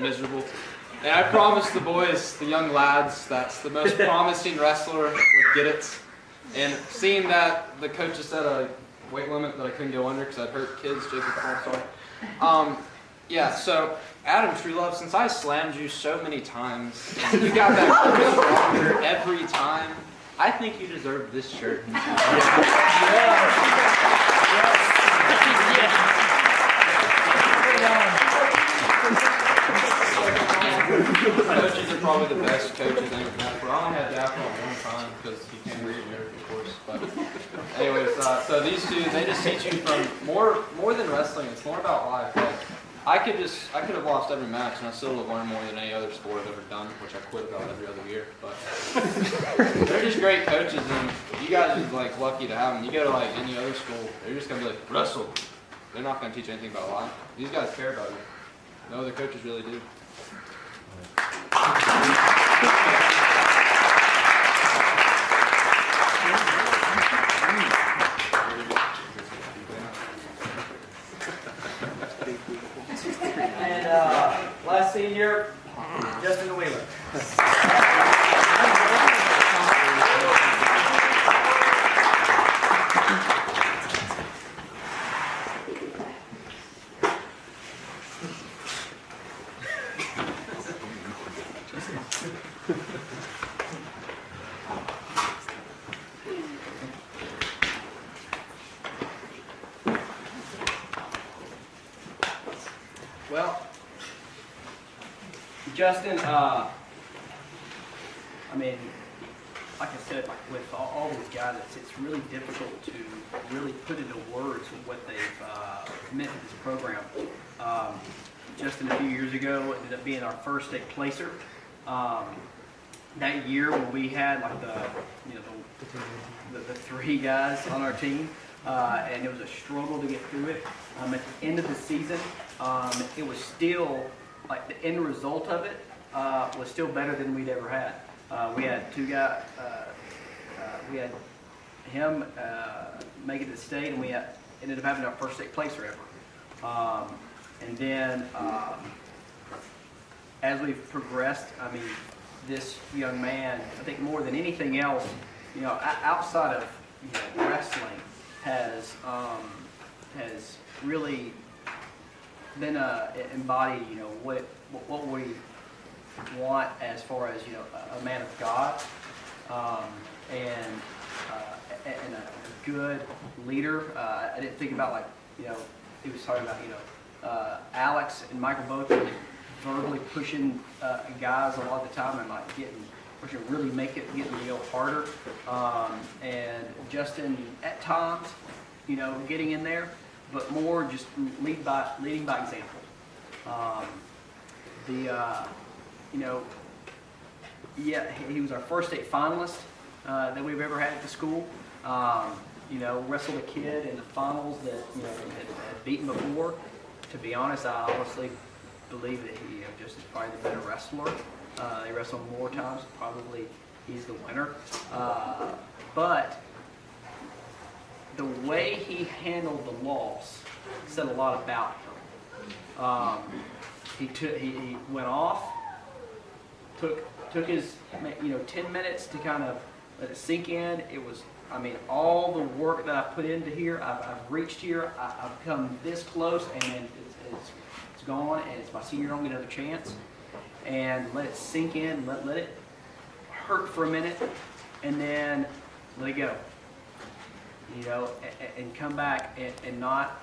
miserable. And I promised the boys, the young lads, that's the most promising wrestler would get it. And seeing that the coaches set a weight limit that I couldn't go under because I'd hurt kids, Jacob, sorry. Yeah, so Adam Truelove, since I slammed you so many times, and you got that stronger every time, I think you deserve this shirt. Coaches are probably the best coaches I ever had. I only had Daphne one time because he can't read American, of course. But anyways, so these two, they just teach you from more than wrestling. It's more about life. Like, I could have lost every match and I still would have learned more than any other sport I've ever done, which I quit about every other year. But they're just great coaches, and you guys are like lucky to have them. You go to like any other school, they're just gonna be like wrestle. They're not gonna teach you anything about life. These guys care about you. No other coaches really do. And last senior, Justin Wheeler. Well, Justin, I mean, like I said, like with all these guys, it's really difficult to really put into words what they've meant to this program. Justin, a few years ago, ended up being our first state placer. That year when we had like the three guys on our team, and it was a struggle to get through it. At the end of the season, it was still, like the end result of it was still better than we'd ever had. We had two guys, we had him make it to the state, and we ended up having our first state placer ever. And then as we've progressed, I mean, this young man, I think more than anything else, you know, outside of wrestling, has really been embodied, what we want as far as a man of God, and a good leader. I didn't think about he was talking about Alex and Michael both verbally pushing guys a lot of the time and like really getting to go harder. And Justin at times, getting in there, but more just leading by example. He was our first state finalist that we've ever had at the school. Wrestled a kid in the finals that had beaten before. To be honest, I honestly believe that he just is probably the better wrestler. They wrestled more times. Probably he's the winner. But the way he handled the loss said a lot about him. He went off, took his 10 minutes to kind of let it sink in. It was, all the work that I put into here, I've reached here, I've come this close, and then it's gone, and it's my senior year, I don't get another chance. And let it sink in, let it hurt for a minute, and then let it go. And come back and not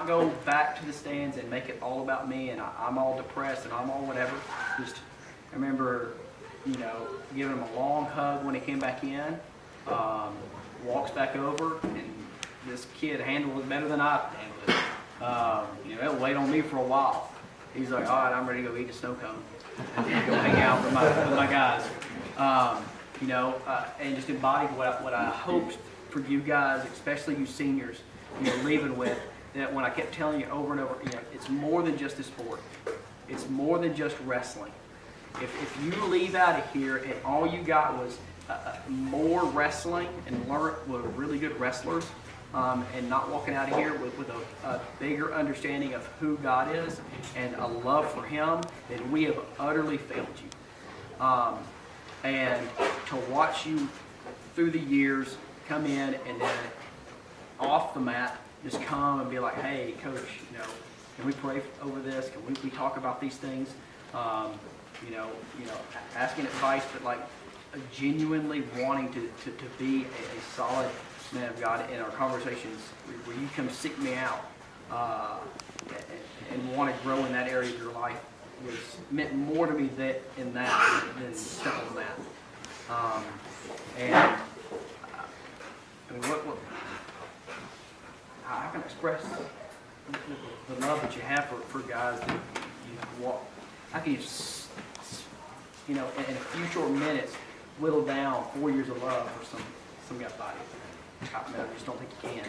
go back to the stands and make it all about me, and I'm all depressed and I'm all whatever. Just, I remember, giving him a long hug when he came back in, walks back over, and this kid handled it better than I handled it. It'll wait on me for a while. He's like, all right, I'm ready to go eat a snow cone and go hang out with my guys. And just embodied what I hoped for you guys, especially you seniors, leaving with, that when I kept telling you over and over, it's more than just a sport. It's more than just wrestling. If you leave out of here and all you got was more wrestling and learn with really good wrestlers, and not walking out of here with a bigger understanding of who God is and a love for Him, then we have utterly failed you. And to watch you through the years come in and then off the mat just come and be like, hey, coach, can we pray over this? Can we talk about these things? Asking advice, but like genuinely wanting to be a solid man of God in our conversations, where you come seek me out and want to grow in that area of your life, was meant more to me in that than stuff on that. How can I express the love that you have for guys that you walk? How can you, in a few short minutes, whittle down 4 years of love for some guy's body? I just don't think you can.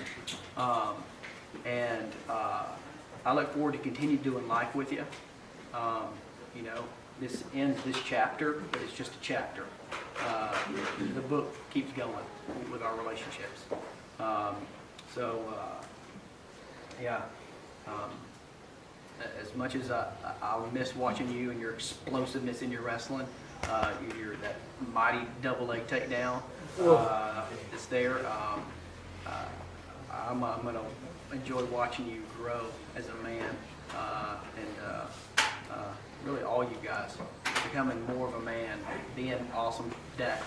I look forward to continue doing life with you. This ends this chapter, but it's just a chapter. The book keeps going with our relationships. As much as I'll miss watching you and your explosiveness in your wrestling, that mighty double leg takedown, it's there. I'm going to enjoy watching you grow as a man, really all you guys becoming more of a man, being awesome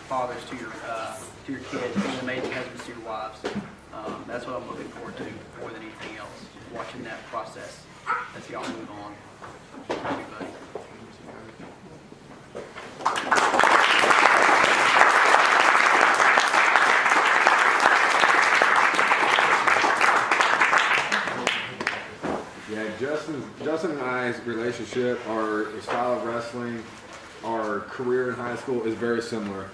fathers to your kids, being amazing husbands to your wives. That's what I'm looking forward to more than anything else. Watching that process as y'all move on. Everybody. Yeah, Justin and I's relationship, our style of wrestling, our career in high school is very similar.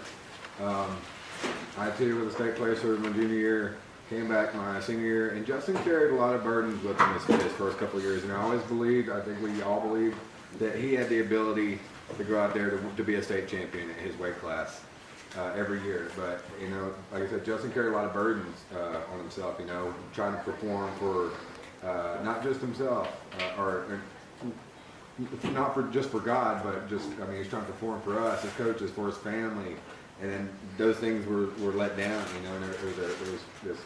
I too was a state placer in my junior year, came back my senior year, and Justin carried a lot of burdens with him his first couple of years. And I always believed, I think we all believed, that he had the ability to go out there to be a state champion at his weight class every year. But, like I said, Justin carried a lot of burdens on himself, trying to perform for not just himself, or not just for God, but he's trying to perform for us as coaches, for his family. And then those things were let down, and there was this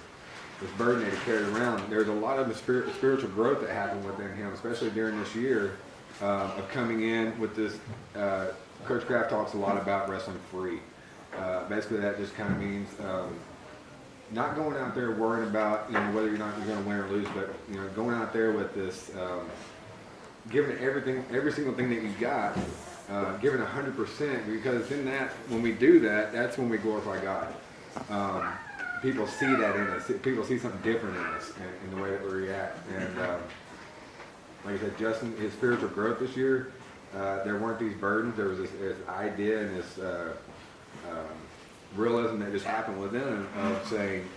burden that he carried around. There's a lot of the spiritual growth that happened within him, especially during this year of coming in with this. Coach Kraft talks a lot about wrestling free. Basically, that just kind of means not going out there worrying about whether you're going to win or lose, but going out there with this, giving everything, every single thing that you got. Giving 100%, because in that, when we do that, that's when we glorify God. People see that in us. People see something different in us, in the way that we react. And like I said, Justin, his spiritual growth this year, there weren't these burdens. There was this idea and this realism that just happened within him of saying,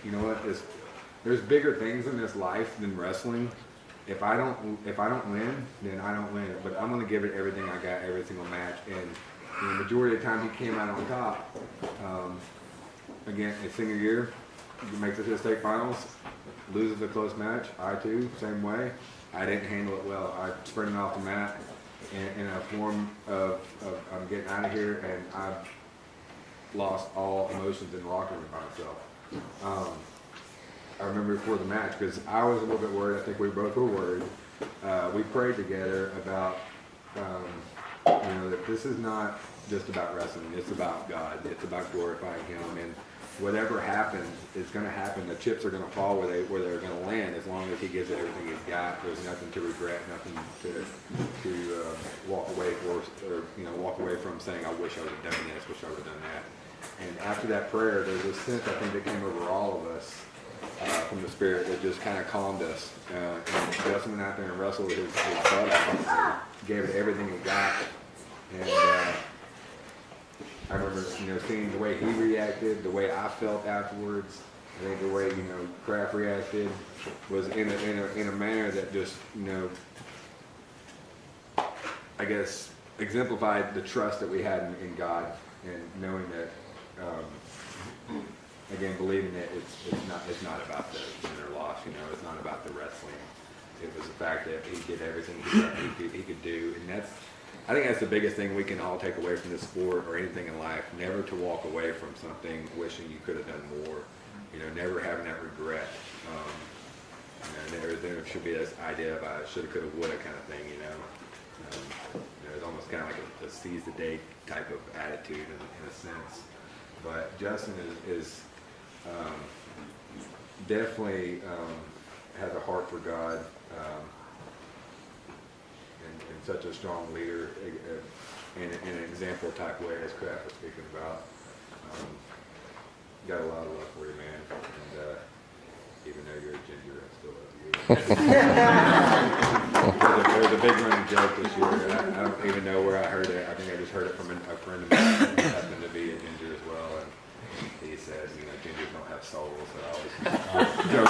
there's bigger things in this life than wrestling. If I don't win, then I don't win. But I'm going to give it everything I got every single match. And the majority of the time he came out on top. Again, his senior year, he makes it to the state finals, loses a close match. I too, same way. I didn't handle it well. I sprinted off the mat in a form of I'm getting out of here, and I've lost all emotions in the locker room by myself. I remember before the match, because I was a little bit worried. I think we both were worried. We prayed together about, that this is not just about wrestling. It's about God. It's about glorifying Him. And whatever happens, it's going to happen. The chips are going to fall where they're going to land. As long as He gives it everything He's got, there's nothing to regret, nothing to walk away walk away from saying, I wish I would have done this, wish I would have done that. And after that prayer, there's a sense I think that came over all of us. From the Spirit that just kind of calmed us. And Justin went out there and wrestled his butt off, gave it everything he got. And I remember, seeing the way he reacted, the way I felt afterwards. I think the way Kraft reacted was in a manner that just I guess exemplified the trust that we had in God, and knowing that again, believing that it's not about the win or loss, you know, it's not about the wrestling. It was the fact that he did everything he could do, and I think that's the biggest thing we can all take away from this sport or anything in life. Never to walk away from something wishing you could have done more. You know, never having that regret. You know, there should be this idea of shoulda, coulda, woulda kind of thing. You know, it's almost kind of like a seize the day type of attitude in a sense. But Justin is definitely has a heart for God. And such a strong leader in an example type way as Kraft was speaking about. Got a lot of love for you, man. And even though you're a ginger, I still love you. There's a big running joke this year. I don't even know where I heard it. I think I just heard it from a friend of mine who happened to be a ginger as well. And he said, you know, gingers don't have souls. So I always joke.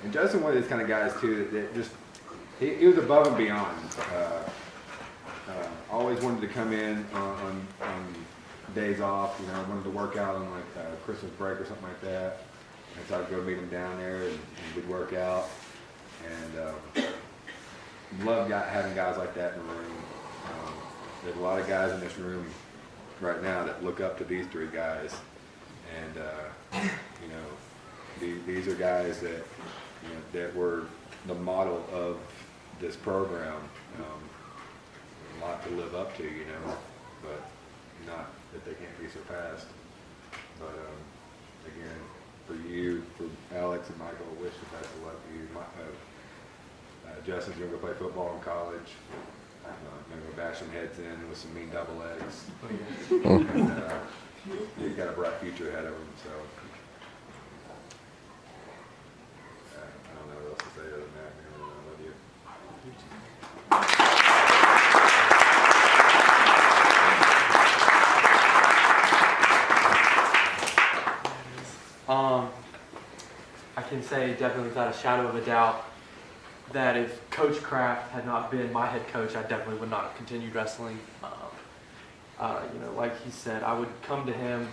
And Justin, one of these kind of guys too, that just he was above and beyond. Always wanted to come in on days off. You know, wanted to work out on like Christmas break or something like that. And so I'd go meet him down there, and we'd work out. And love having guys like that in the room. There's a lot of guys in this room right now that look up to these three guys, and you know, these are guys that, you know, that were the model of this program. A lot to live up to, you know, but not that they can't be surpassed. But again, for you, for Alex and Michael, I wish the best of luck to you. Justin's going to go play football in college. I'm going to go bash some heads in with some mean double legs. And he's got a bright future ahead of him, so I don't know what else to say other than that. Man, I love you. I can say definitely without a shadow of a doubt that if Coach Kraft had not been my head coach, I definitely would not have continued wrestling. You know, like he said, I would come to him,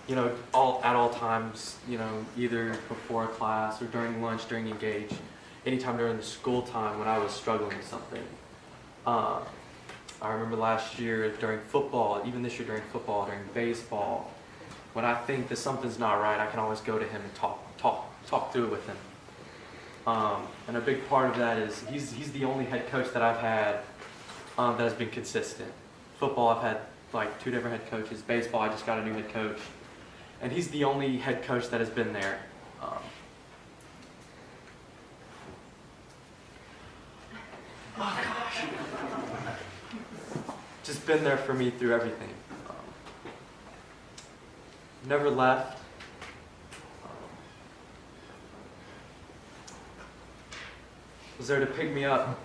you know, at all times, you know, either before a class or during lunch, during engage, anytime during the school time when I was struggling with something. I remember last year during football, even this year during football, during baseball, when I think that something's not right, I can always go to him and talk through it with him. And a big part of that is he's the only head coach that I've had that has been consistent. Football, I've had like 2 different head coaches. Baseball, I just got a new head coach. And he's the only head coach that has been there. Just been there for me through everything. Never left. Was there to pick me up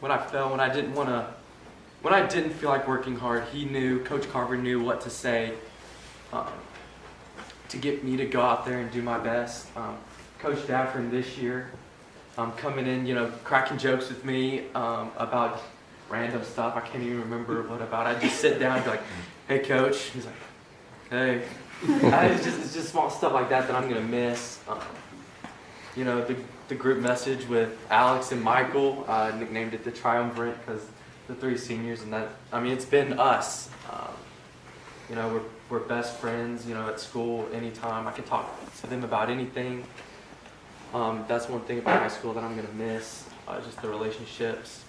when I fell, when I didn't feel like working hard. He knew, Coach Carver knew what to say to get me to go out there and do my best. Coach Daffrin this year, coming in, you know, cracking jokes with me about random stuff. I can't even remember what about. I'd just sit down and be like, "Hey, Coach." He's like, "Hey." It's just small stuff like that I'm gonna miss. You know, the group message with Alex and Michael, nicknamed it the Triumvirate because the 3 seniors, and that, I mean, it's been us. You know, we're best friends. You know, at school, anytime I can talk to them about anything. That's one thing about high school that I'm gonna miss. Just the relationships.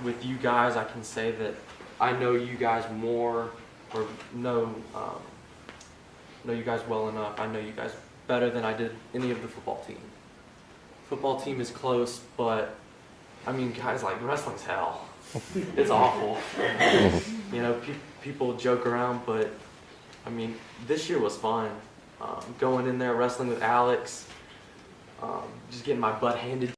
With you guys, I can say that I know you guys more, or know you guys well enough. I know you guys better than I did any of the football team. Football team is close, but I mean, guys, like, wrestling's hell. It's awful. You know, people joke around, but I mean, this year was fun. Going in there, wrestling with Alex, just getting my butt handed